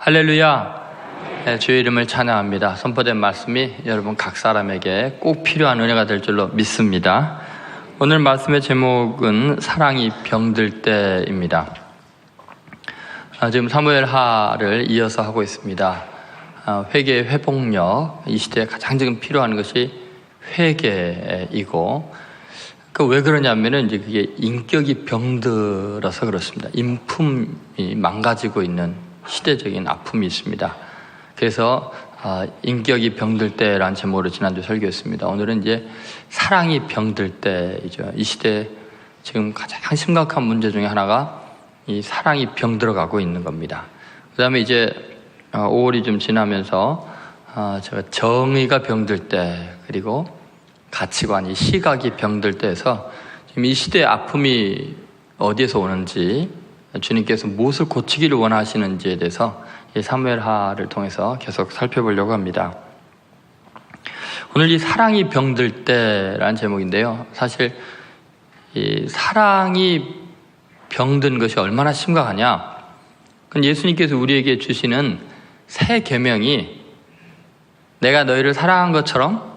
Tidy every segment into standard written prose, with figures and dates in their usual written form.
할렐루야. 네, 주의 이름을 찬양합니다. 선포된 말씀이 여러분 각 사람에게 꼭 필요한 은혜가 될 줄로 믿습니다. 오늘 말씀의 제목은 사랑이 병들 때입니다. 지금 사무엘하를 이어서 하고 있습니다. 회개의 회복력, 이 시대에 가장 지금 필요한 것이 회개이고, 왜 그러냐면은 이제 그게 인격이 병들어서 그렇습니다. 인품이 망가지고 있는 시대적인 아픔이 있습니다. 그래서 인격이 병들 때라는 제목으로 지난주 설교했습니다. 오늘은 이제 사랑이 병들 때이죠. 이 시대에 지금 가장 심각한 문제 중에 하나가 이 사랑이 병들어가고 있는 겁니다. 그 다음에 이제 5월이 좀 지나면서 제가 정의가 병들 때, 그리고 가치관이, 시각이 병들 때에서 지금 이 시대의 아픔이 어디에서 오는지, 주님께서 무엇을 고치기를 원하시는지에 대해서 이 사무엘하를 통해서 계속 살펴보려고 합니다. 오늘 이 사랑이 병들 때라는 제목인데요. 사실 이 사랑이 병든 것이 얼마나 심각하냐? 그건 예수님께서 우리에게 주시는 새 계명이 내가 너희를 사랑한 것처럼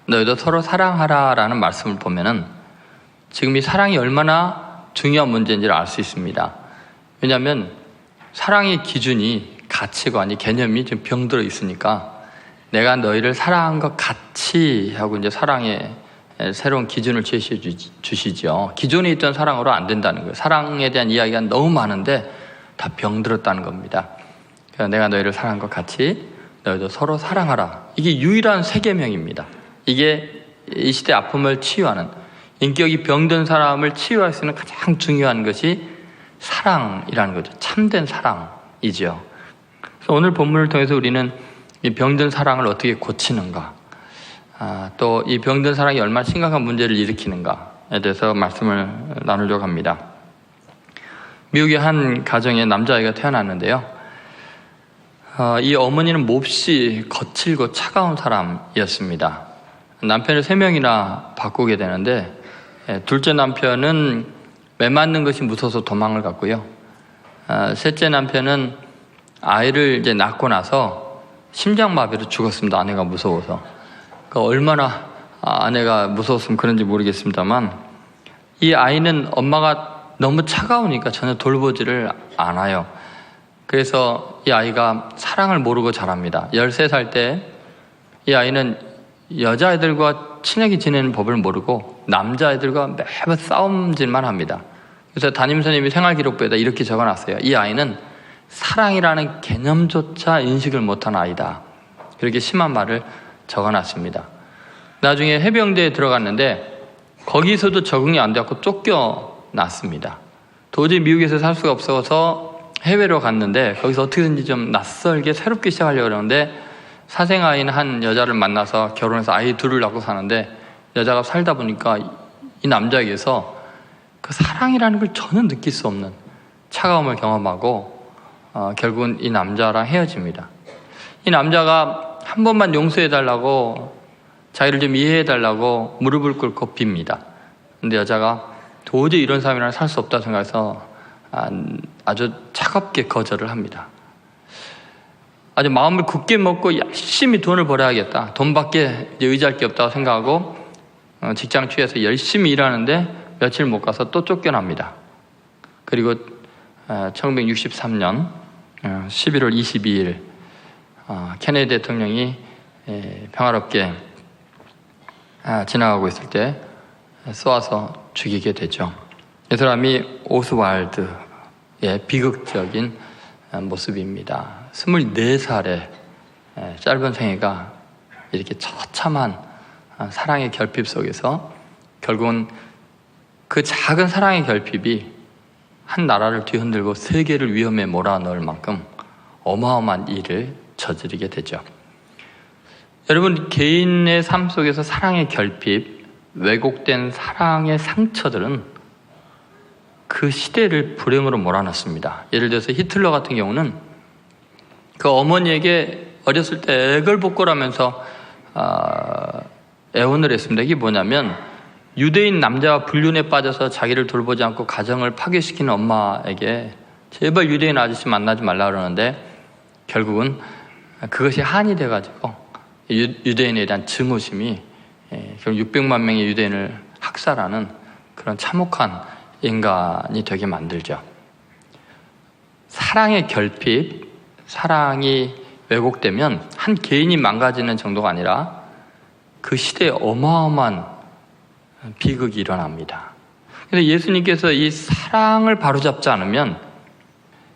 너희도 서로 사랑하라라는 말씀을 보면은 지금 이 사랑이 얼마나 중요한 문제인지를 알 수 있습니다. 왜냐하면 사랑의 기준이, 가치관이, 개념이 좀 병들어 있으니까 내가 너희를 사랑한 것 같이 하고 이제 사랑의 새로운 기준을 제시해 주시죠. 기존에 있던 사랑으로 안 된다는 거예요. 사랑에 대한 이야기가 너무 많은데 다 병들었다는 겁니다. 그래서 내가 너희를 사랑한 것 같이 너희도 서로 사랑하라. 이게 유일한 새 계명입니다. 이게 이 시대 아픔을 치유하는, 인격이 병든 사람을 치유할 수 있는 가장 중요한 것이 사랑이라는 거죠. 참된 사랑이죠. 그래서 오늘 본문을 통해서 우리는 이 병든 사랑을 어떻게 고치는가, 또 이 병든 사랑이 얼마나 심각한 문제를 일으키는가에 대해서 말씀을 나누려고 합니다. 미국의 한 가정에 남자아이가 태어났는데요. 이 어머니는 몹시 거칠고 차가운 사람이었습니다. 남편을 3명이나 바꾸게 되는데, 둘째 남편은 매 맞는 것이 무서워서 도망을 갔고요. 셋째 남편은 아이를 이제 낳고 나서 심장마비로 죽었습니다. 아내가 무서워서. 그러니까 얼마나 아내가 무서웠으면 그런지 모르겠습니다만, 이 아이는 엄마가 너무 차가우니까 전혀 돌보지를 않아요. 그래서 이 아이가 사랑을 모르고 자랍니다. 13살 때 이 아이는 여자애들과 친하게 지내는 법을 모르고 남자애들과 매번 싸움질만 합니다. 그래서 담임선생님이 생활기록부에다 이렇게 적어놨어요. 이 아이는 사랑이라는 개념조차 인식을 못한 아이다. 그렇게 심한 말을 적어놨습니다. 나중에 해병대에 들어갔는데 거기서도 적응이 안 되고 쫓겨났습니다. 도저히 미국에서 살 수가 없어서 해외로 갔는데 거기서 어떻게든지 좀 낯설게 새롭게 시작하려고 그러는데 사생아인 한 여자를 만나서 결혼해서 아이 둘을 낳고 사는데, 여자가 살다 보니까 이 남자에게서 그 사랑이라는 걸 전혀 느낄 수 없는 차가움을 경험하고 결국은 이 남자랑 헤어집니다. 이 남자가 한 번만 용서해달라고, 자기를 좀 이해해달라고 무릎을 꿇고 빕니다. 근데 여자가 도저히 이런 사람이랑 살 수 없다 생각해서 아주 차갑게 거절을 합니다. 아주 마음을 굳게 먹고 열심히 돈을 벌어야겠다, 돈밖에 의지할 게 없다고 생각하고 직장 취해서 열심히 일하는데 며칠 못 가서 또 쫓겨납니다. 그리고 1963년 11월 22일 케네디 대통령이 평화롭게 지나가고 있을 때 쏘아서 죽이게 되죠. 이 사람이 오스왈드의 비극적인 모습입니다. 24살의 짧은 생애가 이렇게 처참한 사랑의 결핍 속에서 결국은 그 작은 사랑의 결핍이 한 나라를 뒤흔들고 세계를 위험에 몰아넣을 만큼 어마어마한 일을 저지르게 되죠. 여러분, 개인의 삶 속에서 사랑의 결핍, 왜곡된 사랑의 상처들은 그 시대를 불행으로 몰아넣습니다. 예를 들어서 히틀러 같은 경우는 그 어머니에게 어렸을 때 애걸복걸하면서 애원을 했습니다. 이게 뭐냐면, 유대인 남자와 불륜에 빠져서 자기를 돌보지 않고 가정을 파괴시키는 엄마에게 제발 유대인 아저씨 만나지 말라 그러는데 결국은 그것이 한이 돼가지고 유대인에 대한 증오심이 결국 600만 명의 유대인을 학살하는 그런 참혹한 인간이 되게 만들죠. 사랑의 결핍, 사랑이 왜곡되면 한 개인이 망가지는 정도가 아니라 그 시대에 어마어마한 비극이 일어납니다. 그래서 예수님께서 이 사랑을 바로잡지 않으면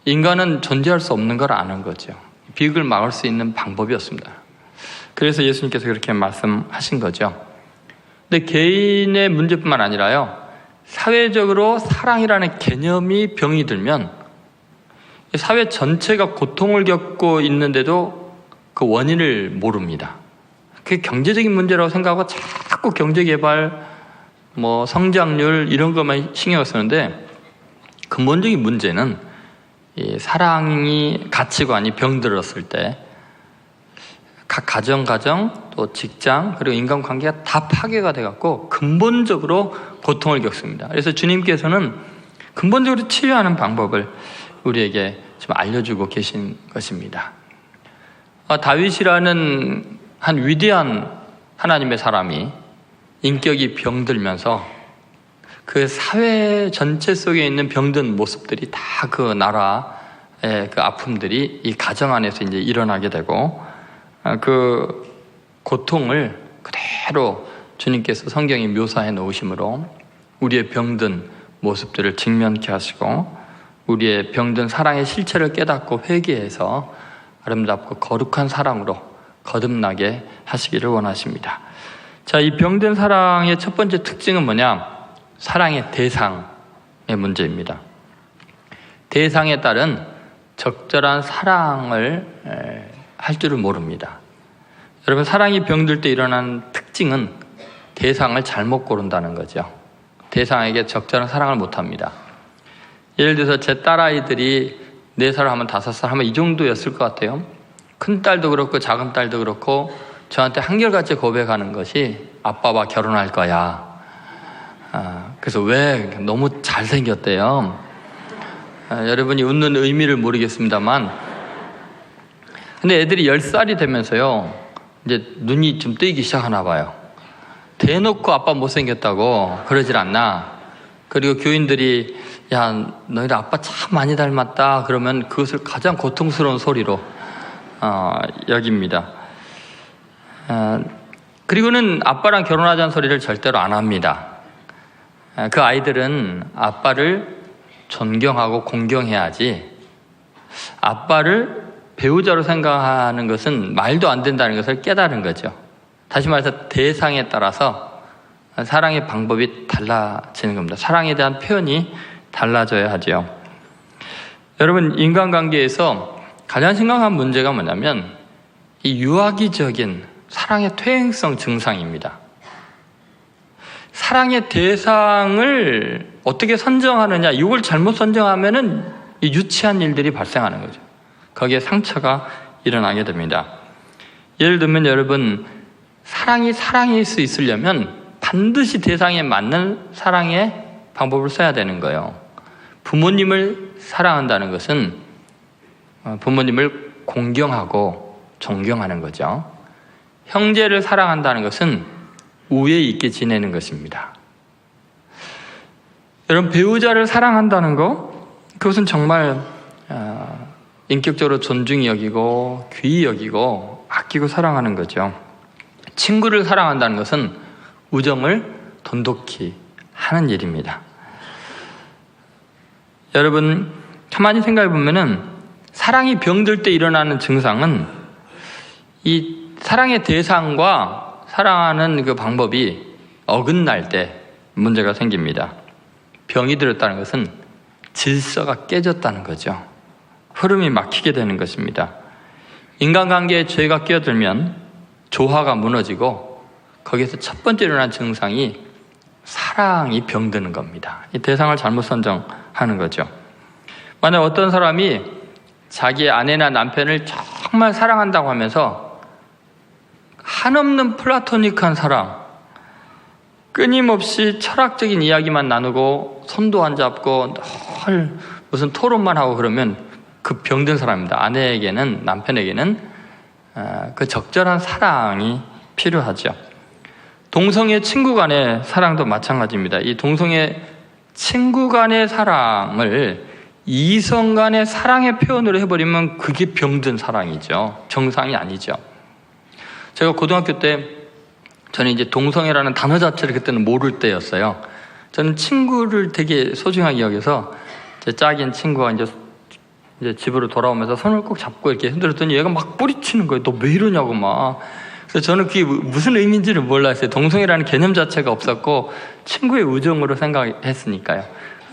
인간은 존재할 수 없는 걸 아는 거죠. 비극을 막을 수 있는 방법이었습니다. 그래서 예수님께서 그렇게 말씀하신 거죠. 근데 개인의 문제뿐만 아니라요, 사회적으로 사랑이라는 개념이 병이 들면 사회 전체가 고통을 겪고 있는데도 그 원인을 모릅니다. 그게 경제적인 문제라고 생각하고 자꾸 경제개발, 성장률 이런 것만 신경을 쓰는데 근본적인 문제는 이 사랑이 가치관이 병들었을 때 각 가정 또 직장 그리고 인간관계가 다 파괴가 돼갖고 근본적으로 고통을 겪습니다. 그래서 주님께서는 근본적으로 치유하는 방법을 우리에게 좀 알려주고 계신 것입니다. 다윗이라는 한 위대한 하나님의 사람이 인격이 병들면서 그 사회 전체 속에 있는 병든 모습들이 다 그 나라의 그 아픔들이 이 가정 안에서 이제 일어나게 되고 그 고통을 그대로 주님께서 성경에 묘사해 놓으심으로 우리의 병든 모습들을 직면케 하시고 우리의 병든 사랑의 실체를 깨닫고 회개해서 아름답고 거룩한 사랑으로 거듭나게 하시기를 원하십니다. 자, 이 병든 사랑의 첫 번째 특징은 뭐냐? 사랑의 대상의 문제입니다. 대상에 따른 적절한 사랑을 할 줄을 모릅니다. 여러분, 사랑이 병들 때 일어나는 특징은 대상을 잘못 고른다는 거죠. 대상에게 적절한 사랑을 못합니다. 예를 들어서 제 딸아이들이 4살 하면 5살 하면 이 정도였을 것 같아요. 큰 딸도 그렇고 작은 딸도 그렇고 저한테 한결같이 고백하는 것이 아빠와 결혼할 거야. 그래서 왜? 너무 잘생겼대요. 여러분이 웃는 의미를 모르겠습니다만 근데 애들이 10살이 되면서요 이제 눈이 좀 뜨이기 시작하나 봐요. 대놓고 아빠 못생겼다고 그러질 않나. 그리고 교인들이 야 너희들 아빠 참 많이 닮았다 그러면 그것을 가장 고통스러운 소리로 여깁니다. 그리고는 아빠랑 결혼하자는 소리를 절대로 안 합니다. 그 아이들은 아빠를 존경하고 공경해야지 아빠를 배우자로 생각하는 것은 말도 안 된다는 것을 깨달은 거죠. 다시 말해서 대상에 따라서 사랑의 방법이 달라지는 겁니다. 사랑에 대한 표현이 달라져야 하죠. 여러분, 인간관계에서 가장 심각한 문제가 뭐냐면 이 유아기적인 사랑의 퇴행성 증상입니다. 사랑의 대상을 어떻게 선정하느냐, 이걸 잘못 선정하면은 이 유치한 일들이 발생하는 거죠. 거기에 상처가 일어나게 됩니다. 예를 들면 여러분, 사랑이 사랑일 수 있으려면 반드시 대상에 맞는 사랑의 방법을 써야 되는 거예요. 부모님을 사랑한다는 것은 부모님을 공경하고 존경하는 거죠. 형제를 사랑한다는 것은 우애 있게 지내는 것입니다. 여러분, 배우자를 사랑한다는 거, 그것은 정말 인격적으로 존중히 여기고 귀히 여기고 아끼고 사랑하는 거죠. 친구를 사랑한다는 것은 우정을 돈독히 하는 일입니다. 여러분, 가만히 생각해 보면은 사랑이 병들 때 일어나는 증상은 이 사랑의 대상과 사랑하는 그 방법이 어긋날 때 문제가 생깁니다. 병이 들었다는 것은 질서가 깨졌다는 거죠. 흐름이 막히게 되는 것입니다. 인간관계에 죄가 끼어들면 조화가 무너지고 거기에서 첫 번째 일어난 증상이 사랑이 병드는 겁니다. 이 대상을 잘못 선정하는 거죠. 만약 어떤 사람이 자기의 아내나 남편을 정말 사랑한다고 하면서 한없는 플라토닉한 사랑, 끊임없이 철학적인 이야기만 나누고 손도 안 잡고 늘 무슨 토론만 하고 그러면 그 병든 사람입니다. 아내에게는, 남편에게는 그 적절한 사랑이 필요하죠. 동성애 친구 간의 사랑도 마찬가지입니다. 이 동성애 친구 간의 사랑을 이성 간의 사랑의 표현으로 해버리면 그게 병든 사랑이죠. 정상이 아니죠. 제가 고등학교 때 저는 이제 동성애라는 단어 자체를 그때는 모를 때였어요. 저는 친구를 되게 소중하게 여겨서 제 짝인 친구가 이제 집으로 돌아오면서 손을 꼭 잡고 이렇게 흔들었더니 얘가 막 뿌리치는 거예요. 너 왜 이러냐고 막. 그래서 저는 그게 무슨 의미인지를 몰랐어요. 동성애라는 개념 자체가 없었고 친구의 우정으로 생각했으니까요.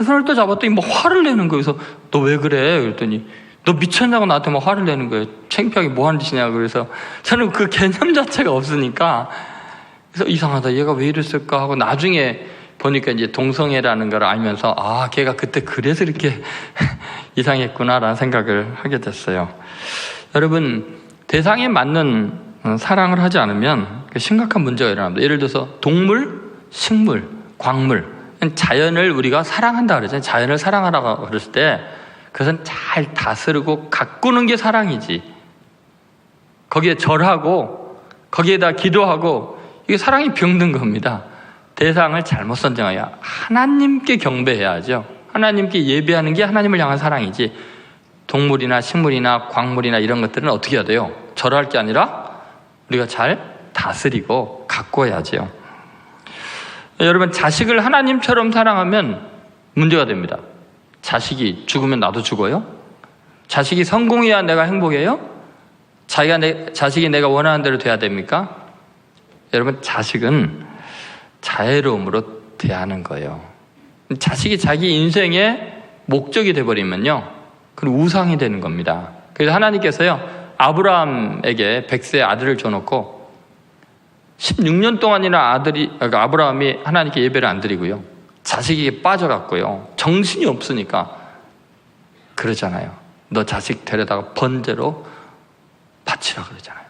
손을 또 잡았더니 뭐 화를 내는 거예요. 그래서 너 왜 그래? 그랬더니 너 미쳤냐고 나한테 막 화를 내는 거예요. 창피하게 뭐 하는 짓이냐고. 그래서 저는 그 개념 자체가 없으니까 그래서 이상하다. 얘가 왜 이랬을까 하고 나중에 보니까 이제 동성애라는 걸 알면서 걔가 그때 그래서 이렇게 이상했구나라는 생각을 하게 됐어요. 여러분, 대상에 맞는 사랑을 하지 않으면 심각한 문제가 일어납니다. 예를 들어서 동물, 식물, 광물, 자연을 우리가 사랑한다 그러잖아요. 자연을 사랑하라고 그랬을 때 그것은 잘 다스리고 가꾸는 게 사랑이지. 거기에 절하고 거기에다 기도하고 이게 사랑이 병든 겁니다. 대상을 잘못 선정해야 하나님께 경배해야죠. 하나님께 예배하는 게 하나님을 향한 사랑이지. 동물이나 식물이나 광물이나 이런 것들은 어떻게 해야 돼요? 절할 게 아니라 우리가 잘 다스리고 가꿔야죠. 여러분, 자식을 하나님처럼 사랑하면 문제가 됩니다. 자식이 죽으면 나도 죽어요? 자식이 성공해야 내가 행복해요? 자식이 내가 원하는 대로 돼야 됩니까? 여러분, 자식은 자애로움으로 대하는 거예요. 자식이 자기 인생의 목적이 돼버리면요, 그건 우상이 되는 겁니다. 그래서 하나님께서요, 아브라함에게 100세 아들을 줘놓고 16년 동안이나 아브라함이 하나님께 예배를 안 드리고요, 자식에게 빠져갔고요, 정신이 없으니까 그러잖아요. 너 자식 데려다가 번제로 바치라 그러잖아요.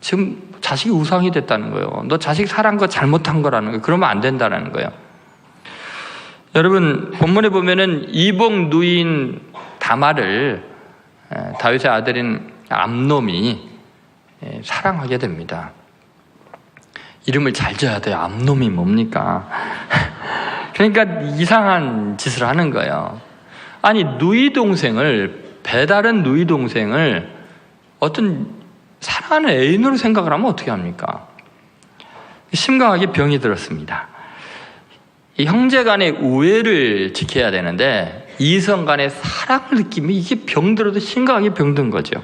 지금 자식이 우상이 됐다는 거예요. 너 자식 사랑한 거 잘못한 거라는 거예요. 그러면 안 된다는 거예요. 여러분, 본문에 보면은 이복 누이인 다말을 다윗의 아들인 암놈이 사랑하게 됩니다. 이름을 잘 지어야 돼요. 암놈이 뭡니까? 그러니까 이상한 짓을 하는 거예요. 아니, 배다른 누이 동생을 어떤 사랑하는 애인으로 생각을 하면 어떻게 합니까? 심각하게 병이 들었습니다. 이 형제 간의 우애를 지켜야 되는데 이성 간의 사랑을 느끼면 이게 병들어도 심각하게 병든 거죠.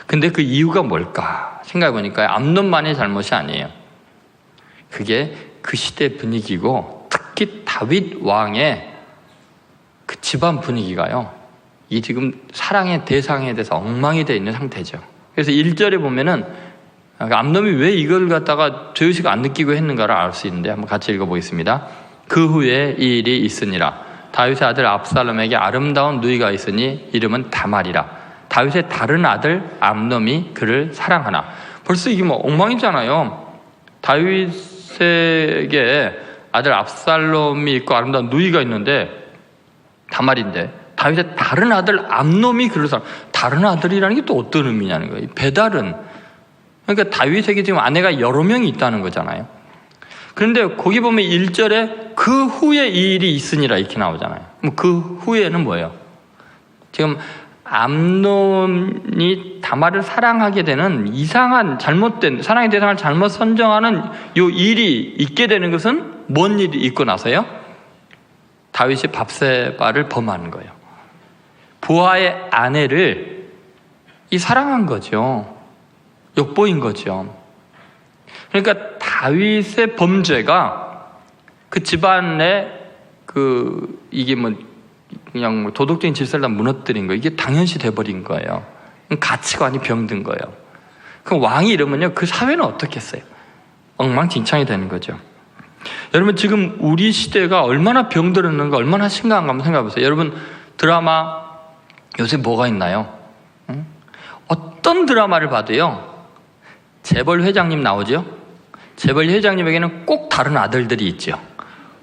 근데 그 이유가 뭘까 생각해 보니까 암논만의 잘못이 아니에요. 그게 그 시대 분위기고 특히 다윗 왕의 그 집안 분위기가요, 이 지금 사랑의 대상에 대해서 엉망이 되어 있는 상태죠. 그래서 1절에 보면은 암놈이 왜 이걸 갖다가 죄의식 안 느끼고 했는가를 알 수 있는데 한번 같이 읽어보겠습니다. 그 후에 이 일이 있으니라. 다윗의 아들 압살롬에게 아름다운 누이가 있으니 이름은 다말이라. 다윗의 다른 아들 암놈이 그를 사랑하나. 벌써 이게 뭐 엉망이잖아요. 다윗에게 아들 압살롬이 있고 아름다운 누이가 있는데 다말인데 다윗의 다른 아들 암놈이 그를 사랑. 다른 아들이라는 게 또 어떤 의미냐는 거예요. 배다른. 그러니까 다윗에게 지금 아내가 여러 명이 있다는 거잖아요. 그런데 거기 보면 1절에 그 후에 이 일이 있으니라 이렇게 나오잖아요. 그 후에는 뭐예요? 지금 암논이 다말을 사랑하게 되는 이상한 잘못된 사랑의 대상을 잘못 선정하는 요 일이 있게 되는 것은 뭔 일이 있고 나서요? 다윗이 밧세바를 범하는 거예요. 부하의 아내를 사랑한 거죠. 욕보인 거죠. 그러니까 다윗의 범죄가 그 집안의 이게 그냥 도덕적인 질서를 다 무너뜨린 거예요. 이게 당연시 돼버린 거예요. 가치관이 병든 거예요. 그럼 왕이 이러면요, 그 사회는 어떻겠어요? 엉망진창이 되는 거죠. 여러분, 지금 우리 시대가 얼마나 병들었는가, 얼마나 심각한가 한번 생각해 보세요. 여러분, 드라마 요새 뭐가 있나요? 어떤 드라마를 봐도요, 재벌 회장님 나오죠? 재벌 회장님에게는 꼭 다른 아들들이 있죠.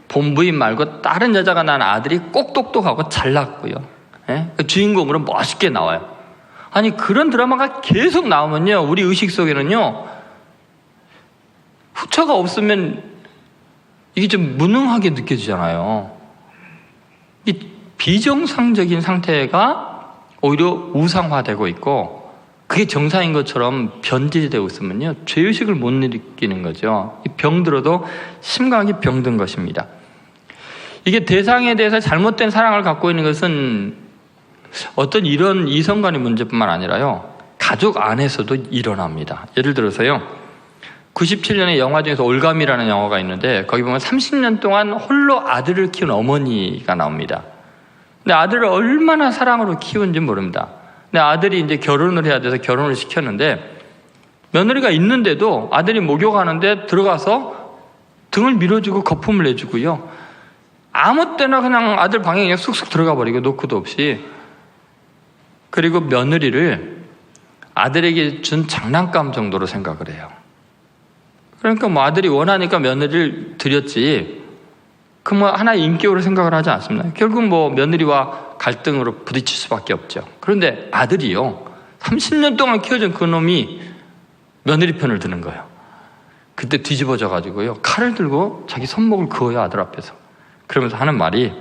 본부인 말고 다른 여자가 낳은 아들이 꼭 똑똑하고 잘났고요. 예? 그 주인공으로 멋있게 나와요. 아니 그런 드라마가 계속 나오면요, 우리 의식 속에는요, 후처가 없으면 이게 좀 무능하게 느껴지잖아요. 이 비정상적인 상태가 오히려 우상화되고 있고, 그게 정상인 것처럼 변질이 되고 있으면요, 죄의식을 못 느끼는 거죠. 병들어도 심각하게 병든 것입니다. 이게 대상에 대해서 잘못된 사랑을 갖고 있는 것은 어떤 이런 이성 간의 문제뿐만 아니라요, 가족 안에서도 일어납니다. 예를 들어서요, 97년에 영화 중에서 올감이라는 영화가 있는데, 거기 보면 30년 동안 홀로 아들을 키운 어머니가 나옵니다. 근데 아들을 얼마나 사랑으로 키운지 모릅니다. 근데 아들이 이제 결혼을 해야 돼서 결혼을 시켰는데, 며느리가 있는데도 아들이 목욕하는데 들어가서 등을 밀어주고 거품을 내주고요, 아무 때나 그냥 아들 방에 그냥 쑥쑥 들어가 버리고 노크도 없이. 그리고 며느리를 아들에게 준 장난감 정도로 생각을 해요. 그러니까 뭐 아들이 원하니까 며느리를 드렸지, 그 뭐 하나의 인격으로 생각을 하지 않습니다. 결국 뭐 며느리와 갈등으로 부딪힐 수밖에 없죠. 그런데 아들이요, 30년 동안 키워준 그 놈이 며느리 편을 드는 거예요. 그때 뒤집어져 가지고요, 칼을 들고 자기 손목을 그어요, 아들 앞에서. 그러면서 하는 말이,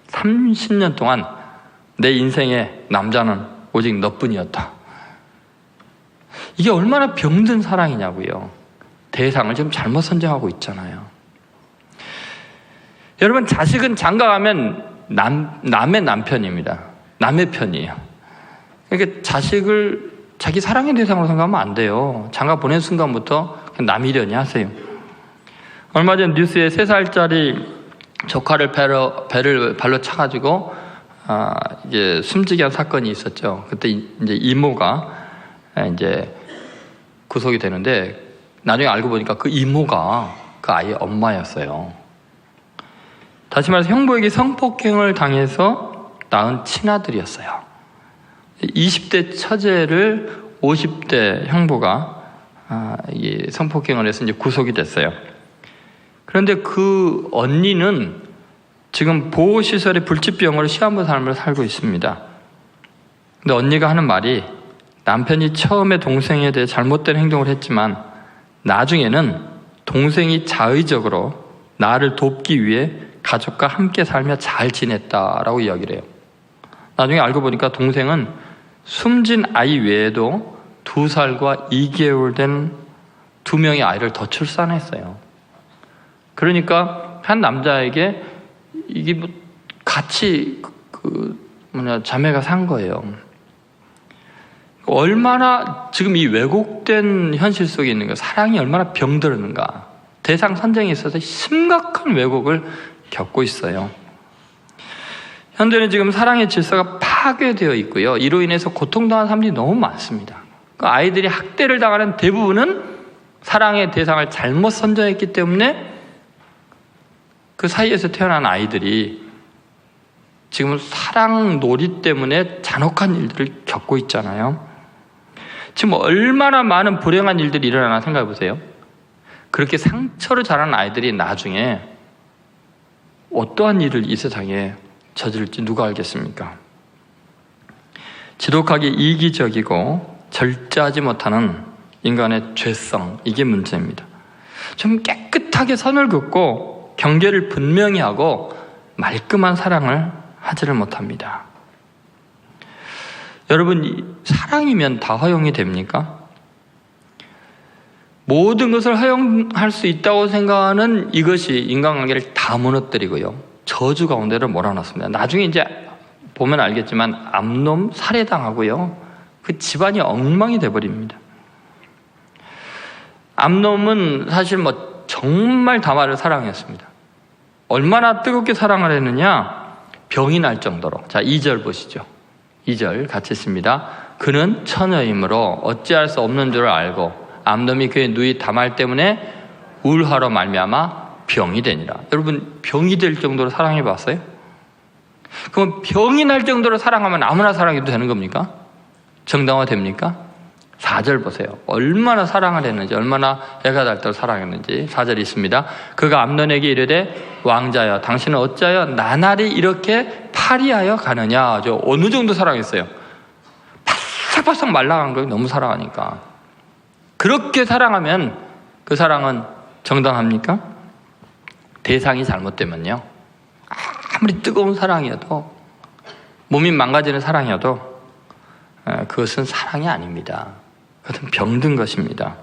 30년 동안 내 인생의 남자는 오직 너뿐이었다. 이게 얼마나 병든 사랑이냐고요. 대상을 지금 잘못 선정하고 있잖아요. 여러분, 자식은 장가가면 남의 남편입니다. 남의 편이에요. 그러니까 자식을 자기 사랑의 대상으로 생각하면 안 돼요. 장가 보낸 순간부터 그냥 남이려니 하세요. 얼마 전 뉴스에 3살짜리 조카를 배를 발로 차가지고 이제 숨지게 한 사건이 있었죠. 그때 이제 이모가 이제 구속이 되는데, 나중에 알고 보니까 그 이모가 그 아이의 엄마였어요. 다시 말해서 형부에게 성폭행을 당해서 낳은 친아들이었어요. 20대 처제를 50대 형부가 성폭행을 해서 이제 구속이 됐어요. 그런데 그 언니는 지금 보호시설의 불치병으로 시한부 삶을 살고 있습니다. 근데 언니가 하는 말이, 남편이 처음에 동생에 대해 잘못된 행동을 했지만 나중에는 동생이 자의적으로 나를 돕기 위해 가족과 함께 살며 잘 지냈다라고 이야기를 해요. 나중에 알고 보니까 동생은 숨진 아이 외에도 2살과 2개월 된 2명의 아이를 더 출산했어요. 그러니까 한 남자에게 이게 뭐 같이 자매가 산 거예요. 얼마나 지금 이 왜곡된 현실 속에 있는 거, 사랑이 얼마나 병들었는가. 대상 선정에 있어서 심각한 왜곡을 겪고 있어요. 현대는 지금 사랑의 질서가 파괴되어 있고요, 이로 인해서 고통당하는 사람들이 너무 많습니다. 아이들이 학대를 당하는 대부분은 사랑의 대상을 잘못 선정했기 때문에 그 사이에서 태어난 아이들이 지금 사랑 놀이 때문에 잔혹한 일들을 겪고 있잖아요. 지금 얼마나 많은 불행한 일들이 일어나나 생각해 보세요. 그렇게 상처를 자란 아이들이 나중에 어떠한 일을 이 세상에 저지를지 누가 알겠습니까? 지독하게 이기적이고 절제하지 못하는 인간의 죄성, 이게 문제입니다. 좀 깨끗하게 선을 긋고 경계를 분명히 하고 말끔한 사랑을 하지를 못합니다. 여러분, 사랑이면 다 허용이 됩니까? 모든 것을 허용할 수 있다고 생각하는 이것이 인간관계를 다 무너뜨리고요, 저주 가운데를 몰아넣습니다. 나중에 이제 보면 알겠지만 암놈 살해당하고요, 그 집안이 엉망이 돼버립니다. 암놈은 사실 뭐 정말 다말을 사랑했습니다. 얼마나 뜨겁게 사랑을 했느냐, 병이 날 정도로. 자, 2절 보시죠. 2절 같이 읽습니다. 그는 처녀이므로 어찌할 수 없는 줄 알고 암놈이 그의 누이 다말 때문에 울하러 말미암아 병이 되니라. 여러분, 병이 될 정도로 사랑해 봤어요? 그럼 병이 날 정도로 사랑하면 아무나 사랑해도 되는 겁니까? 정당화 됩니까? 4절 보세요. 얼마나 사랑을 했는지, 얼마나 애가 닳도록 사랑했는지 4절이 있습니다. 그가 암논에게 이르되 왕자여 당신은 어찌하여 나날이 이렇게 파리하여 가느냐. 어느 정도 사랑했어요? 바싹바싹 말라간 걸 너무 사랑하니까. 그렇게 사랑하면 그 사랑은 정당합니까? 대상이 잘못되면요, 아무리 뜨거운 사랑이어도, 몸이 망가지는 사랑이어도 그것은 사랑이 아닙니다. 그것은 병든 것입니다.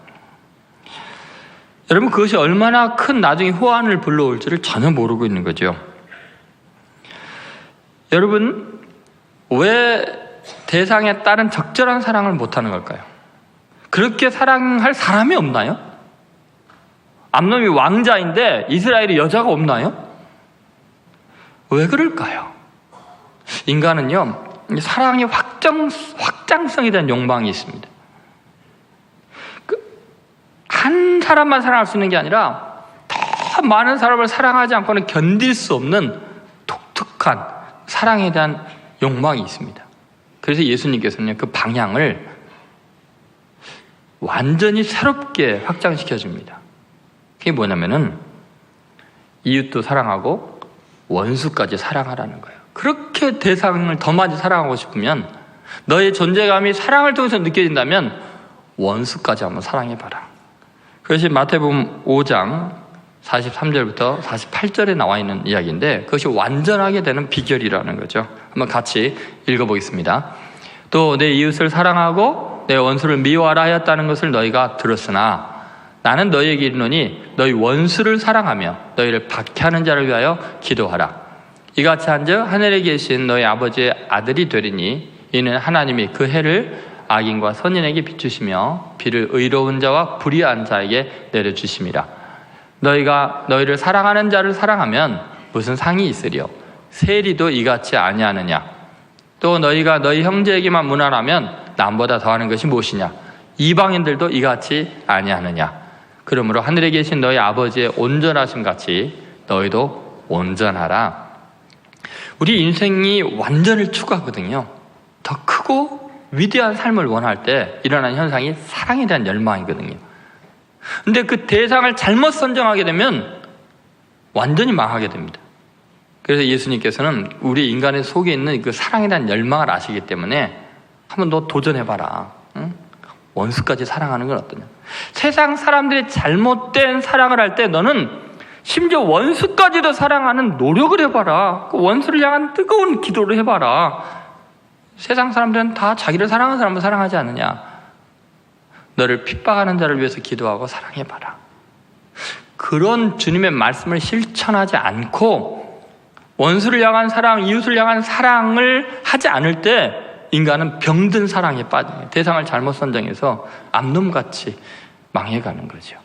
여러분, 그것이 얼마나 큰 나중에 후환을 불러올지를 전혀 모르고 있는 거죠. 여러분, 왜 대상에 따른 적절한 사랑을 못하는 걸까요? 그렇게 사랑할 사람이 없나요? 암논이 왕자인데 이스라엘에 여자가 없나요? 왜 그럴까요? 인간은요, 사랑의 확장성에 대한 욕망이 있습니다. 한 사람만 사랑할 수 있는 게 아니라 더 많은 사람을 사랑하지 않고는 견딜 수 없는 독특한 사랑에 대한 욕망이 있습니다. 그래서 예수님께서는 그 방향을 완전히 새롭게 확장시켜 줍니다. 그게 뭐냐면은 이웃도 사랑하고 원수까지 사랑하라는 거예요. 그렇게 대상을 더 많이 사랑하고 싶으면, 너의 존재감이 사랑을 통해서 느껴진다면 원수까지 한번 사랑해봐라. 그것이 마태복음 5장 43절부터 48절에 나와 있는 이야기인데, 그것이 완전하게 되는 비결이라는 거죠. 한번 같이 읽어보겠습니다. 또 내 이웃을 사랑하고 내 원수를 미워하라 하였다는 것을 너희가 들었으나 나는 너희에게 이르노니 너희 원수를 사랑하며 너희를 박해하는 자를 위하여 기도하라. 이같이 한즉 하늘에 계신 너희 아버지의 아들이 되리니 이는 하나님이 그 해를 악인과 선인에게 비추시며 비를 의로운 자와 불의한 자에게 내려주심이라. 너희가 너희를 사랑하는 자를 사랑하면 무슨 상이 있으리요? 세리도 이같이 아니하느냐? 또 너희가 너희 형제에게만 문안하면 남보다 더하는 것이 무엇이냐? 이방인들도 이같이 아니하느냐? 그러므로 하늘에 계신 너희 아버지의 온전하심 같이 너희도 온전하라. 우리 인생이 완전을 추구하거든요. 더 크고 위대한 삶을 원할 때 일어나는 현상이 사랑에 대한 열망이거든요. 근데 그 대상을 잘못 선정하게 되면 완전히 망하게 됩니다. 그래서 예수님께서는 우리 인간의 속에 있는 그 사랑에 대한 열망을 아시기 때문에 한번 너 도전해봐라. 응? 원수까지 사랑하는 건 어떠냐? 세상 사람들이 잘못된 사랑을 할 때 너는 심지어 원수까지도 사랑하는 노력을 해봐라. 그 원수를 향한 뜨거운 기도를 해봐라. 세상 사람들은 다 자기를 사랑하는 사람을 사랑하지 않느냐? 너를 핍박하는 자를 위해서 기도하고 사랑해봐라. 그런 주님의 말씀을 실천하지 않고 원수를 향한 사랑, 이웃을 향한 사랑을 하지 않을 때 인간은 병든 사랑에 빠져요. 대상을 잘못 선정해서 암놈같이 망해가는 거죠.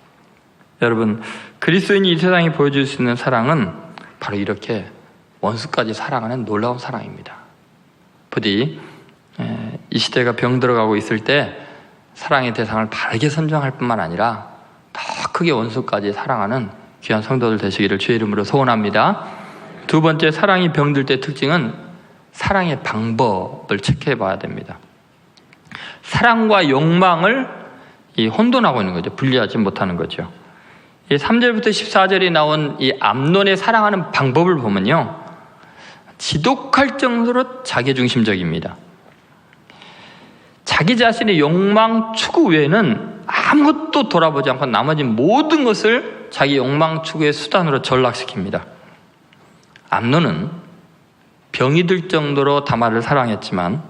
여러분, 그리스도인이 이 세상에 보여줄 수 있는 사랑은 바로 이렇게 원수까지 사랑하는 놀라운 사랑입니다. 부디 이 시대가 병들어가고 있을 때 사랑의 대상을 바르게 선정할 뿐만 아니라 더 크게 원수까지 사랑하는 귀한 성도들 되시기를 주의 이름으로 소원합니다. 두 번째, 사랑이 병들 때 특징은 사랑의 방법을 체크해 봐야 됩니다. 사랑과 욕망을 혼돈하고 있는 거죠. 분리하지 못하는 거죠. 3절부터 14절이 나온 이 암논의 사랑하는 방법을 보면요, 지독할 정도로 자기중심적입니다. 자기 자신의 욕망 추구 외에는 아무것도 돌아보지 않고 나머지 모든 것을 자기 욕망 추구의 수단으로 전락시킵니다. 암논은 병이 들 정도로 다말을 사랑했지만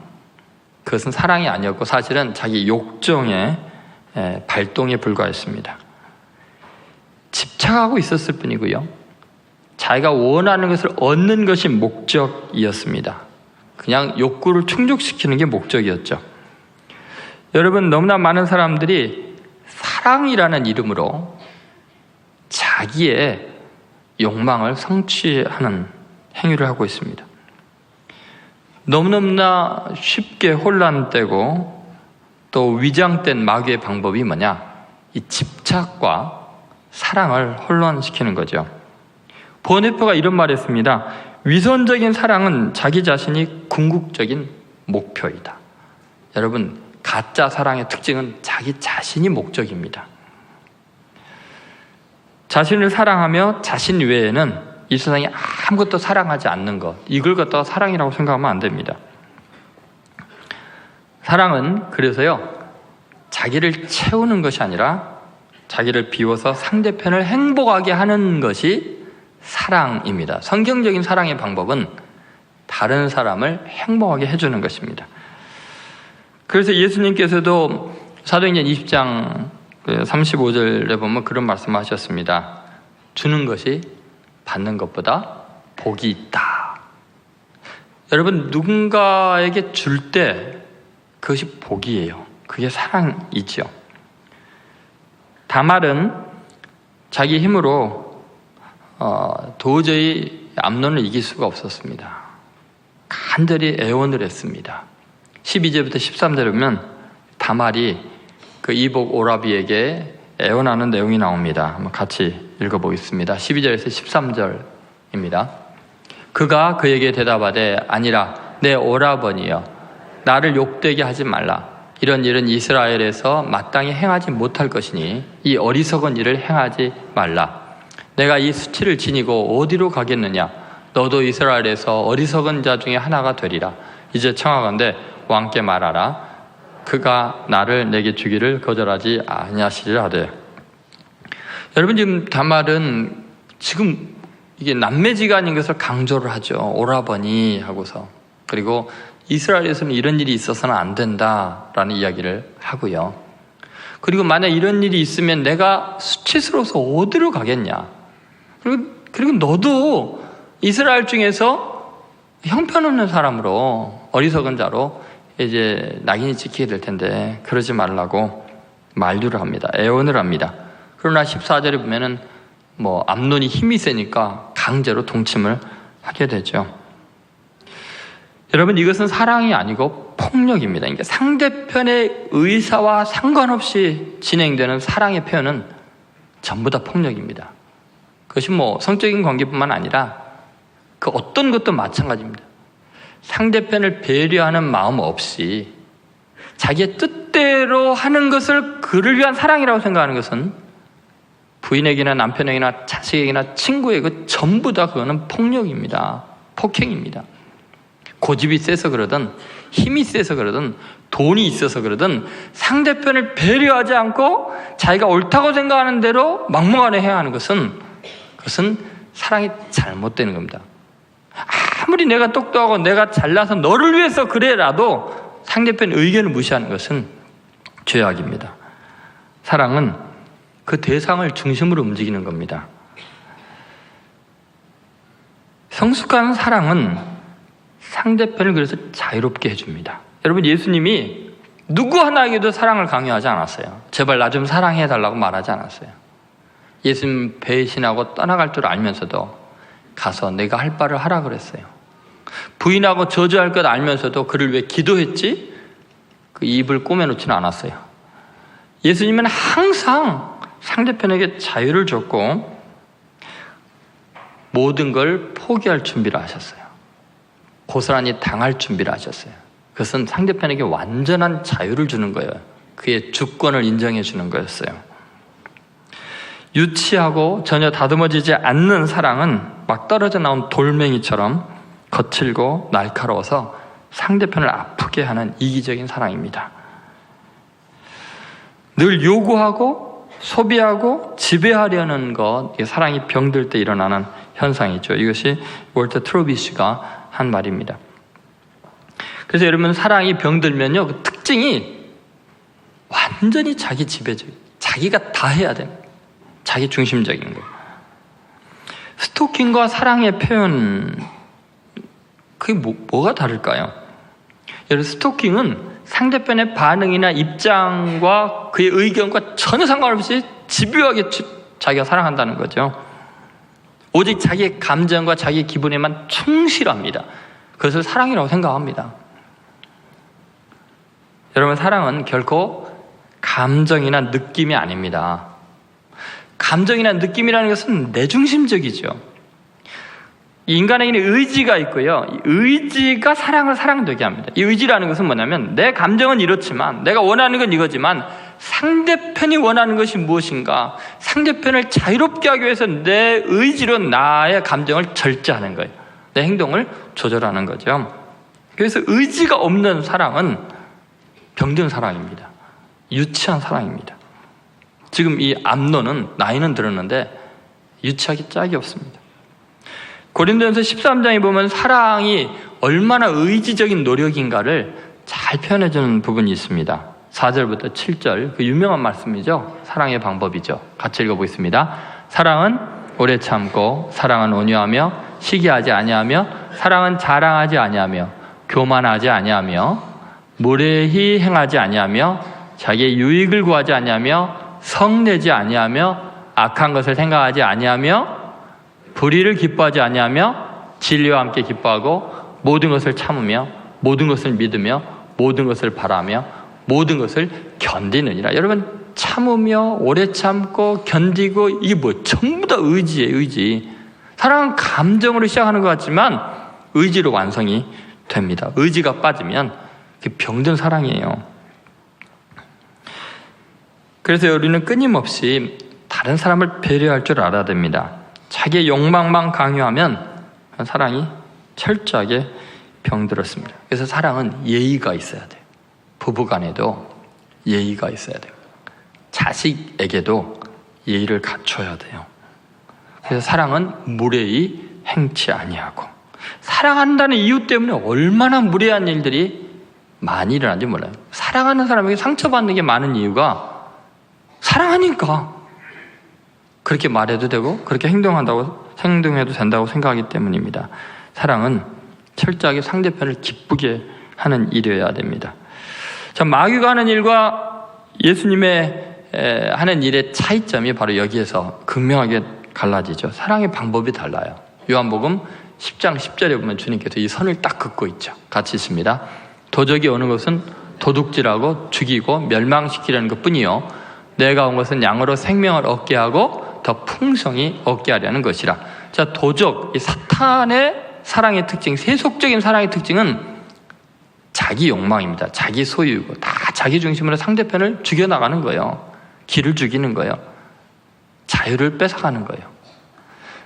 그것은 사랑이 아니었고 사실은 자기 욕정의 발동에 불과했습니다. 집착하고 있었을 뿐이고요, 자기가 원하는 것을 얻는 것이 목적이었습니다. 그냥 욕구를 충족시키는 게 목적이었죠. 여러분, 너무나 많은 사람들이 사랑이라는 이름으로 자기의 욕망을 성취하는 행위를 하고 있습니다. 너무너무나 쉽게 혼란되고 또 위장된 마귀의 방법이 뭐냐? 이 집착과 사랑을 혼란시키는 거죠. 보네퍼가 이런 말을 했습니다. 위선적인 사랑은 자기 자신이 궁극적인 목표이다. 여러분, 가짜 사랑의 특징은 자기 자신이 목적입니다. 자신을 사랑하며 자신 외에는 이 세상에 아무것도 사랑하지 않는 것, 이걸 갖다가 사랑이라고 생각하면 안 됩니다. 사랑은 그래서요, 자기를 채우는 것이 아니라 자기를 비워서 상대편을 행복하게 하는 것이 사랑입니다. 성경적인 사랑의 방법은 다른 사람을 행복하게 해주는 것입니다. 그래서 예수님께서도 사도행전 20장 35절에 보면 그런 말씀하셨습니다. 주는 것이 받는 것보다 복이 있다. 여러분, 누군가에게 줄 때 그것이 복이에요. 그게 사랑이죠. 다말은 자기 힘으로 도저히 암논을 이길 수가 없었습니다. 간절히 애원을 했습니다. 12절부터 13절에 보면 다말이 그 이복 오라비에게 애원하는 내용이 나옵니다. 한번 같이 읽어보겠습니다. 12절에서 13절입니다. 그가 그에게 대답하되 아니라 내 오라버니여 나를 욕되게 하지 말라. 이런 일은 이스라엘에서 마땅히 행하지 못할 것이니 이 어리석은 일을 행하지 말라. 내가 이 수치를 지니고 어디로 가겠느냐. 너도 이스라엘에서 어리석은 자 중에 하나가 되리라. 이제 청하건대 왕께 말하라. 그가 나를 내게 주기를 거절하지 아니하시리라 하되. 여러분, 지금 다말은 지금 이게 남매지간인 것을 강조를 하죠. 오라버니 하고서. 그리고 이스라엘에서는 이런 일이 있어서는 안 된다라는 이야기를 하고요. 그리고 만약 이런 일이 있으면 내가 수치스러워서 어디로 가겠냐. 그리고 너도 이스라엘 중에서 형편없는 사람으로, 어리석은 자로 이제 낙인이 찍히게 될 텐데 그러지 말라고 만류를 합니다. 애원을 합니다. 그러나 14절에 보면은 암논이 힘이 세니까 강제로 동침을 하게 되죠. 여러분, 이것은 사랑이 아니고 폭력입니다. 그러니까 상대편의 의사와 상관없이 진행되는 사랑의 표현은 전부 다 폭력입니다. 그것이 성적인 관계뿐만 아니라 그 어떤 것도 마찬가지입니다. 상대편을 배려하는 마음 없이 자기의 뜻대로 하는 것을 그를 위한 사랑이라고 생각하는 것은 부인에게나 남편에게나 자식에게나 친구에게 전부 다 그거는 폭력입니다. 폭행입니다. 고집이 세서 그러든 힘이 세서 그러든 돈이 있어서 그러든 상대편을 배려하지 않고 자기가 옳다고 생각하는 대로 막무가내 해야 하는 것은 그것은 사랑이 잘못되는 겁니다. 아무리 내가 똑똑하고 내가 잘나서 너를 위해서 그래라도 상대편 의견을 무시하는 것은 죄악입니다. 사랑은 그 대상을 중심으로 움직이는 겁니다. 성숙한 사랑은 상대편을 그래서 자유롭게 해줍니다. 여러분, 예수님이 누구 하나에게도 사랑을 강요하지 않았어요. 제발 나 좀 사랑해달라고 말하지 않았어요. 예수님 배신하고 떠나갈 줄 알면서도 가서 내가 할 바를 하라 그랬어요. 부인하고 저주할 것 알면서도 그를 위해 기도했지 그 입을 꼬매놓지는 않았어요. 예수님은 항상 상대편에게 자유를 줬고 모든 걸 포기할 준비를 하셨어요. 고스란히 당할 준비를 하셨어요. 그것은 상대편에게 완전한 자유를 주는 거예요. 그의 주권을 인정해 주는 거였어요. 유치하고 전혀 다듬어지지 않는 사랑은 막 떨어져 나온 돌멩이처럼 거칠고 날카로워서 상대편을 아프게 하는 이기적인 사랑입니다. 늘 요구하고 소비하고 지배하려는 것, 사랑이 병들 때 일어나는 현상이죠. 이것이 월터 트로비시가 한 말입니다. 그래서 여러분, 사랑이 병들면요, 그 특징이 완전히 자기 지배적, 자기가 다 해야 됩니다. 자기 중심적인 거예요. 스토킹과 사랑의 표현, 그게 뭐가 다를까요? 여러분, 스토킹은 상대편의 반응이나 입장과 그의 의견과 전혀 상관없이 집요하게 자기가 사랑한다는 거죠. 오직 자기의 감정과 자기의 기분에만 충실합니다. 그것을 사랑이라고 생각합니다. 여러분, 사랑은 결코 감정이나 느낌이 아닙니다. 감정이나 느낌이라는 것은 내중심적이죠. 인간에게는 의지가 있고요. 이 의지가 사랑을 사랑되게 합니다. 이 의지라는 것은 뭐냐면 내 감정은 이렇지만, 내가 원하는 건 이거지만 상대편이 원하는 것이 무엇인가, 상대편을 자유롭게 하기 위해서 내 의지로 나의 감정을 절제하는 거예요. 내 행동을 조절하는 거죠. 그래서 의지가 없는 사랑은 병든 사랑입니다. 유치한 사랑입니다. 지금 이 암논은 나이는 들었는데 유치하기 짝이 없습니다. 고린도전서 13장에 보면 사랑이 얼마나 의지적인 노력인가를 잘 표현해주는 부분이 있습니다. 4절부터 7절, 그 유명한 말씀이죠. 사랑의 방법이죠. 같이 읽어보겠습니다. 사랑은 오래 참고, 사랑은 온유하며, 시기하지 아니하며, 사랑은 자랑하지 아니하며, 교만하지 아니하며, 무례히 행하지 아니하며, 자기의 유익을 구하지 아니하며, 성내지 아니하며, 악한 것을 생각하지 아니하며, 불의를 기뻐하지 아니하며, 진리와 함께 기뻐하고, 모든 것을 참으며, 모든 것을 믿으며, 모든 것을 바라며, 모든 것을 견디느니라. 여러분, 참으며 오래 참고 견디고, 이게 뭐 전부 다 의지예요. 의지. 사랑은 감정으로 시작하는 것 같지만 의지로 완성이 됩니다. 의지가 빠지면 병든 사랑이에요. 그래서 우리는 끊임없이 다른 사람을 배려할 줄 알아야 됩니다. 자기의 욕망만 강요하면 사랑이 철저하게 병들었습니다. 그래서 사랑은 예의가 있어야 돼요. 부부간에도 예의가 있어야 돼요. 자식에게도 예의를 갖춰야 돼요. 그래서 사랑은 무례히 행치 아니하고, 사랑한다는 이유 때문에 얼마나 무례한 일들이 많이 일어나는지 몰라요. 사랑하는 사람에게 상처받는 게 많은 이유가 사랑하니까 그렇게 말해도 되고 그렇게 행동해도 된다고 생각하기 때문입니다. 사랑은 철저하게 상대편을 기쁘게 하는 일이어야 됩니다. 자, 마귀가 하는 일과 예수님의 하는 일의 차이점이 바로 여기에서 극명하게 갈라지죠. 사랑의 방법이 달라요. 요한복음 10장 10절에 보면 주님께서 이 선을 딱 긋고 있죠. 같이 있습니다. 도적이 오는 것은 도둑질하고 죽이고 멸망시키려는 것뿐이요, 내가 온 것은 양으로 생명을 얻게 하고 더 풍성히 얻게 하려는 것이라. 자, 도적, 이 사탄의 사랑의 특징, 세속적인 사랑의 특징은 자기 욕망입니다. 자기 소유이고 다 자기 중심으로 상대편을 죽여나가는 거예요. 기를 죽이는 거예요. 자유를 뺏어가는 거예요.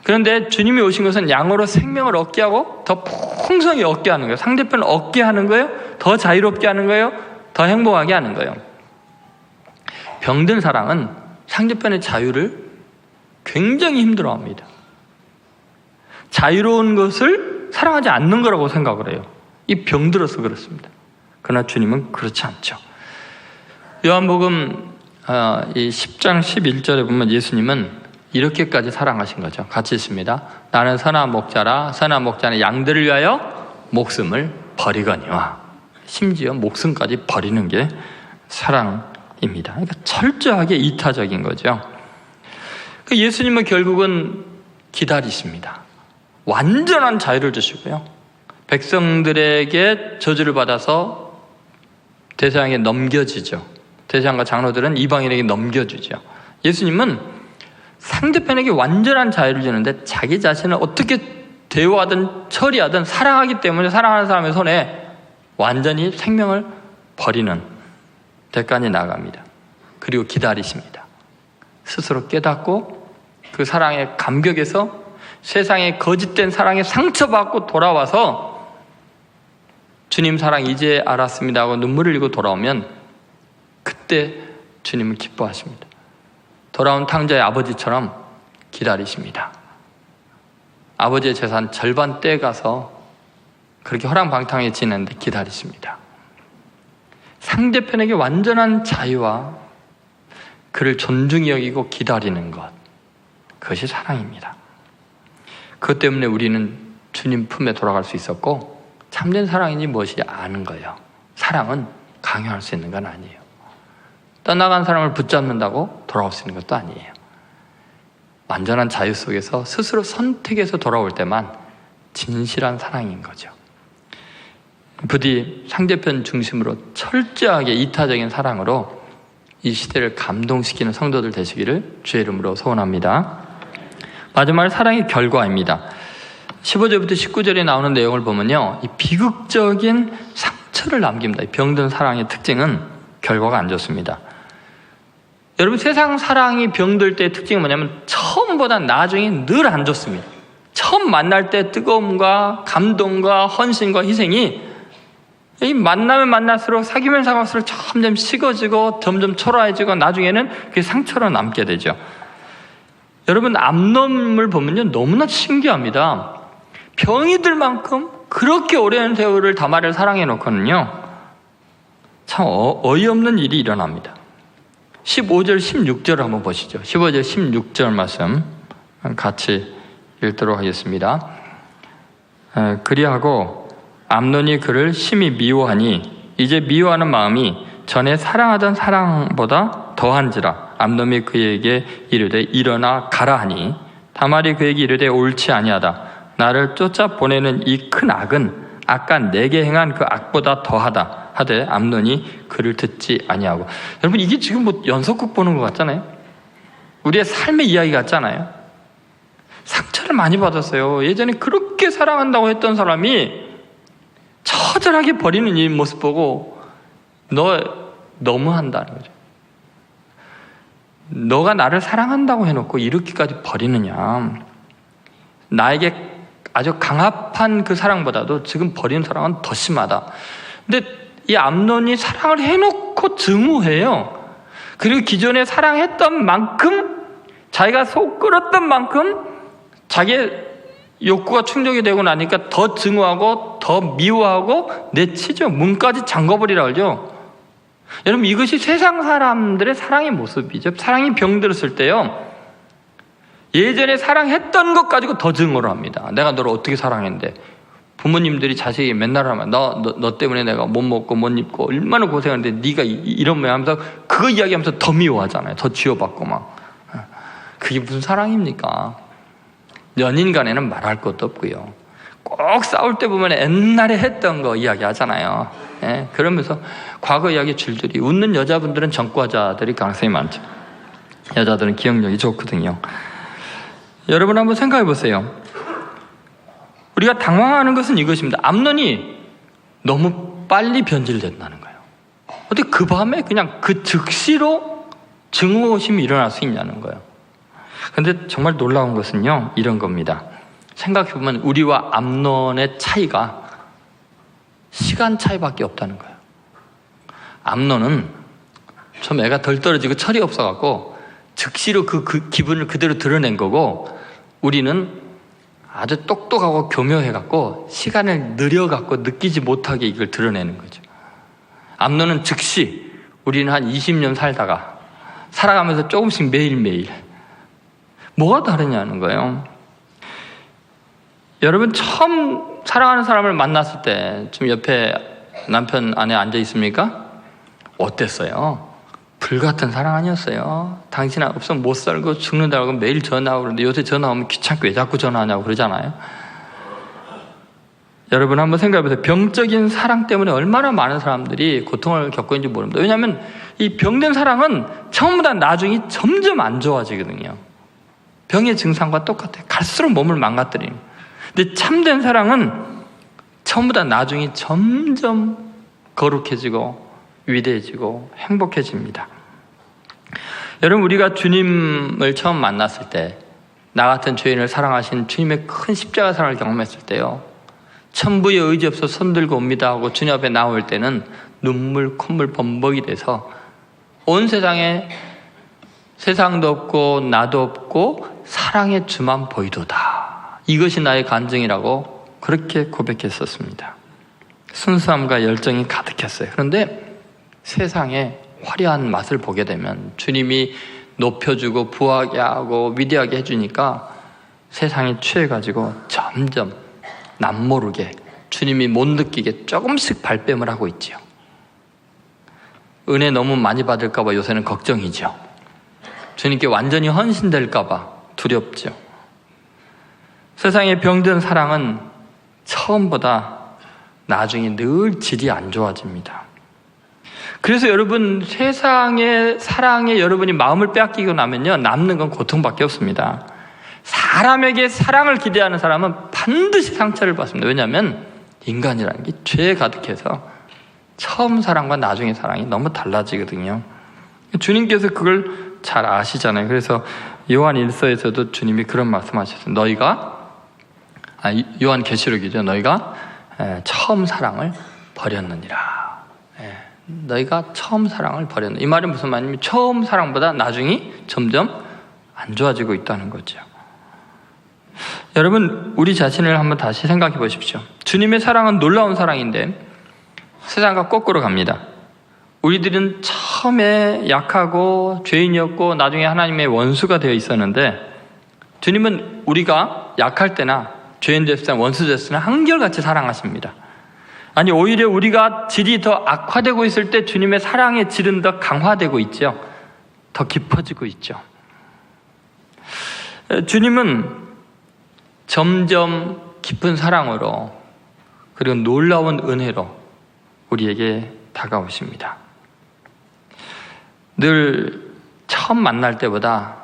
그런데 주님이 오신 것은 양으로 생명을 얻게 하고 더 풍성히 얻게 하는 거예요. 상대편을 얻게 하는 거예요. 더 자유롭게 하는 거예요. 더 행복하게 하는 거예요. 병든 사랑은 상대편의 자유를 굉장히 힘들어합니다. 자유로운 것을 사랑하지 않는 거라고 생각을 해요. 이 병들어서 그렇습니다. 그러나 주님은 그렇지 않죠. 요한복음 이 10장 11절에 보면 예수님은 이렇게까지 사랑하신 거죠. 같이 있습니다. 나는 선한 목자라, 선한 목자는 양들을 위하여 목숨을 버리거니와. 심지어 목숨까지 버리는 게 사랑입니다. 그러니까 철저하게 이타적인 거죠. 예수님은 결국은 기다리십니다. 완전한 자유를 주시고요, 백성들에게 저주를 받아서 대장에게 넘겨지죠. 대장과 장로들은 이방인에게 넘겨주죠. 예수님은 상대편에게 완전한 자유를 주는데 자기 자신을 어떻게 대우하든 처리하든 사랑하기 때문에 사랑하는 사람의 손에 완전히 생명을 버리는 데까지 나갑니다. 그리고 기다리십니다. 스스로 깨닫고 그 사랑의 감격에서 세상의 거짓된 사랑에 상처받고 돌아와서 주님 사랑 이제 알았습니다 하고 눈물을 흘리고 돌아오면 그때 주님을 기뻐하십니다. 돌아온 탕자의 아버지처럼 기다리십니다. 아버지의 재산 절반 떼가서 그렇게 호랑방탕에 지내는데 기다리십니다. 상대편에게 완전한 자유와 그를 존중히 여기고 기다리는 것, 그것이 사랑입니다. 그것 때문에 우리는 주님 품에 돌아갈 수 있었고 참된 사랑인지 무엇이 아는 거예요. 사랑은 강요할 수 있는 건 아니에요. 떠나간 사람을 붙잡는다고 돌아올 수 있는 것도 아니에요. 완전한 자유 속에서 스스로 선택해서 돌아올 때만 진실한 사랑인 거죠. 부디 상대편 중심으로 철저하게 이타적인 사랑으로 이 시대를 감동시키는 성도들 되시기를 주의 이름으로 소원합니다. 마지막으로 사랑의 결과입니다. 15절부터 19절에 나오는 내용을 보면요, 이 비극적인 상처를 남깁니다. 이 병든 사랑의 특징은 결과가 안 좋습니다. 여러분, 세상 사랑이 병들 때의 특징은 뭐냐면 처음보다 나중에 늘 안 좋습니다. 처음 만날 때 뜨거움과 감동과 헌신과 희생이 이 만나면 만날수록, 사귀면 사귈수록 점점 식어지고 점점 초라해지고 나중에는 그게 상처로 남게 되죠. 여러분, 암논을 보면요, 너무나 신기합니다. 병이 들 만큼 그렇게 오랜 세월을 다말을 사랑해 놓고는요, 참 어이없는 일이 일어납니다. 15절, 16절을 한번 보시죠. 15절, 16절 말씀 같이 읽도록 하겠습니다. 그리하고 암논이 그를 심히 미워하니 이제 미워하는 마음이 전에 사랑하던 사랑보다 더한지라. 암논이 그에게 이르되 일어나 가라 하니 다말이 그에게 이르되 옳지 아니하다. 나를 쫓아 보내는 이 큰 악은 아까 내게 행한 그 악보다 더하다 하되 암논이 그를 듣지 아니하고. 여러분, 이게 지금 뭐 연속극 보는 것 같잖아요. 우리의 삶의 이야기 같잖아요. 상처를 많이 받았어요. 예전에 그렇게 사랑한다고 했던 사람이 처절하게 버리는 이 모습 보고 너 너무한다는 거죠. 너가 나를 사랑한다고 해놓고 이렇게까지 버리느냐. 나에게 아주 강압한 그 사랑보다도 지금 버리는 사랑은 더 심하다. 근데 이 암논이 사랑을 해놓고 증오해요. 그리고 기존에 사랑했던 만큼, 자기가 속 끓었던 만큼 자기의 욕구가 충족이 되고 나니까 더 증오하고 더 미워하고 내치죠. 문까지 잠궈버리라 그러죠. 여러분, 이것이 세상 사람들의 사랑의 모습이죠. 사랑이 병들었을 때요, 예전에 사랑했던 것 가지고 더 증오를 합니다. 내가 너를 어떻게 사랑했는데. 부모님들이 자식이 맨날 하면 너 때문에 내가 못 먹고 못 입고 얼마나 고생하는데 네가 이런 모양 하면서 그거 이야기하면서 더 미워하잖아요. 더 쥐어받고 막. 그게 무슨 사랑입니까? 연인 간에는 말할 것도 없고요. 꼭 싸울 때 보면 옛날에 했던 거 이야기하잖아요. 예? 그러면서 과거 이야기 줄줄이. 웃는 여자분들은 전과자들이 가능성이 많죠. 여자들은 기억력이 좋거든요. 여러분, 한번 생각해 보세요. 우리가 당황하는 것은 이것입니다. 암논이 너무 빨리 변질된다는 거예요. 어떻게 그 밤에 그냥 그 즉시로 증오심이 일어날 수 있냐는 거예요. 그런데 정말 놀라운 것은요, 이런 겁니다. 생각해 보면 우리와 암논의 차이가 시간 차이밖에 없다는 거예요. 암논은 좀 애가 덜 떨어지고 철이 없어갖고 즉시로 그 기분을 그대로 드러낸 거고, 우리는 아주 똑똑하고 교묘해갖고 시간을 느려갖고 느끼지 못하게 이걸 드러내는 거죠. 암논은 즉시, 우리는 한 20년 살다가 살아가면서 조금씩 매일매일. 뭐가 다르냐는 거예요. 여러분, 처음 사랑하는 사람을 만났을 때 좀 옆에 남편, 아내 앉아 있습니까? 어땠어요? 불같은 사랑 아니었어요? 당신 없으면 못 살고 죽는다고 매일 전화하고 그러는데 요새 전화 오면 귀찮고 왜 자꾸 전화하냐고 그러잖아요. 여러분, 한번 생각해보세요. 병적인 사랑 때문에 얼마나 많은 사람들이 고통을 겪고 있는지 모릅니다. 왜냐하면 이 병든 사랑은 처음보다 나중에 점점 안 좋아지거든요. 병의 증상과 똑같아요. 갈수록 몸을 망가뜨리는. 근데 참된 사랑은 처음보다 나중에 점점 거룩해지고 위대해지고 행복해집니다. 여러분, 우리가 주님을 처음 만났을 때, 나 같은 죄인을 사랑하신 주님의 큰 십자가 사랑을 경험했을 때요, 천부의 의지 없어 손들고 옵니다 하고 주님 앞에 나올 때는 눈물 콧물 범벅이 돼서 온 세상에 세상도 없고 나도 없고 사랑의 주만 보이도다, 이것이 나의 간증이라고 그렇게 고백했었습니다. 순수함과 열정이 가득했어요. 그런데 세상에 화려한 맛을 보게 되면, 주님이 높여주고 부하게 하고 위대하게 해주니까 세상에 취해가지고 점점 남모르게 주님이 못 느끼게 조금씩 발뺌을 하고 있지요. 은혜 너무 많이 받을까 봐 요새는 걱정이죠. 주님께 완전히 헌신될까 봐 두렵죠. 세상에 병든 사랑은 처음보다 나중에 늘 질이 안 좋아집니다. 그래서 여러분, 세상의 사랑에 여러분이 마음을 빼앗기고 나면요, 남는 건 고통밖에 없습니다. 사람에게 사랑을 기대하는 사람은 반드시 상처를 받습니다. 왜냐하면 인간이라는 게 죄에 가득해서 처음 사랑과 나중의 사랑이 너무 달라지거든요. 주님께서 그걸 잘 아시잖아요. 그래서 요한 1서에서도 주님이 그런 말씀하셨어요. 요한 계시록이죠. 너희가 처음 사랑을 버렸느니라. 너희가 처음 사랑을 버렸느니라. 이 말은 무슨 말이냐면 처음 사랑보다 나중이 점점 안 좋아지고 있다는 거죠. 여러분, 우리 자신을 한번 다시 생각해 보십시오. 주님의 사랑은 놀라운 사랑인데 세상과 거꾸로 갑니다. 우리들은 처음에 약하고 죄인이었고 나중에 하나님의 원수가 되어 있었는데, 주님은 우리가 약할 때나 죄인 됐을 때나 원수 됐을 때나 한결같이 사랑하십니다. 아니, 오히려 우리가 질이 더 악화되고 있을 때 주님의 사랑의 질은 더 강화되고 있죠. 더 깊어지고 있죠. 주님은 점점 깊은 사랑으로 그리고 놀라운 은혜로 우리에게 다가오십니다. 늘 처음 만날 때보다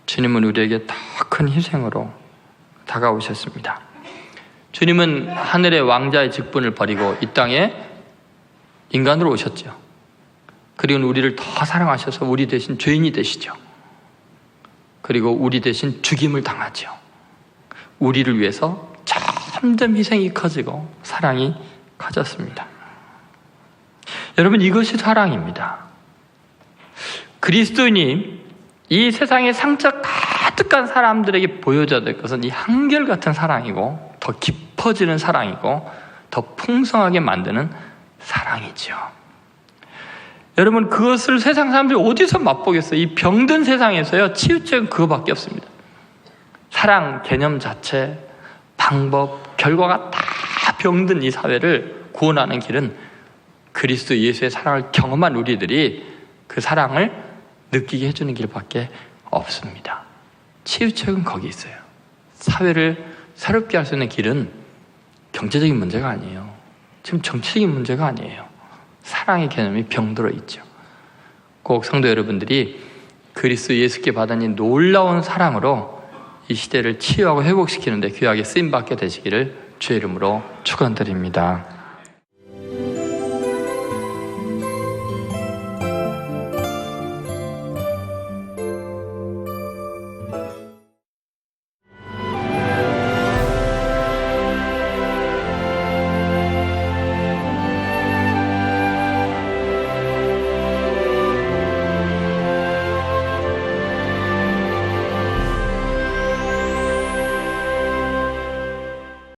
주님은 우리에게 더 큰 희생으로 다가오셨습니다. 주님은 하늘의 왕자의 직분을 버리고 이 땅에 인간으로 오셨죠. 그리고 우리를 더 사랑하셔서 우리 대신 죄인이 되시죠. 그리고 우리 대신 죽임을 당하죠. 우리를 위해서 점점 희생이 커지고 사랑이 커졌습니다. 여러분, 이것이 사랑입니다. 그리스도인이 이 세상에 상처 가득한 사람들에게 보여줘야 될 것은 이 한결같은 사랑이고 더 깊어지는 사랑이고 더 풍성하게 만드는 사랑이죠. 여러분, 그것을 세상 사람들이 어디서 맛보겠어요? 이 병든 세상에서요, 치유책은 그거밖에 없습니다. 사랑 개념 자체, 방법, 결과가 다 병든 이 사회를 구원하는 길은 그리스도 예수의 사랑을 경험한 우리들이 그 사랑을 느끼게 해주는 길밖에 없습니다. 치유책은 거기 있어요. 사회를 새롭게 할 수 있는 길은 경제적인 문제가 아니에요. 지금 정치적인 문제가 아니에요. 사랑의 개념이 병들어 있죠. 꼭 성도 여러분들이 그리스도 예수께 받은 이 놀라운 사랑으로 이 시대를 치유하고 회복시키는 데 귀하게 쓰임받게 되시기를 주의 이름으로 축원드립니다.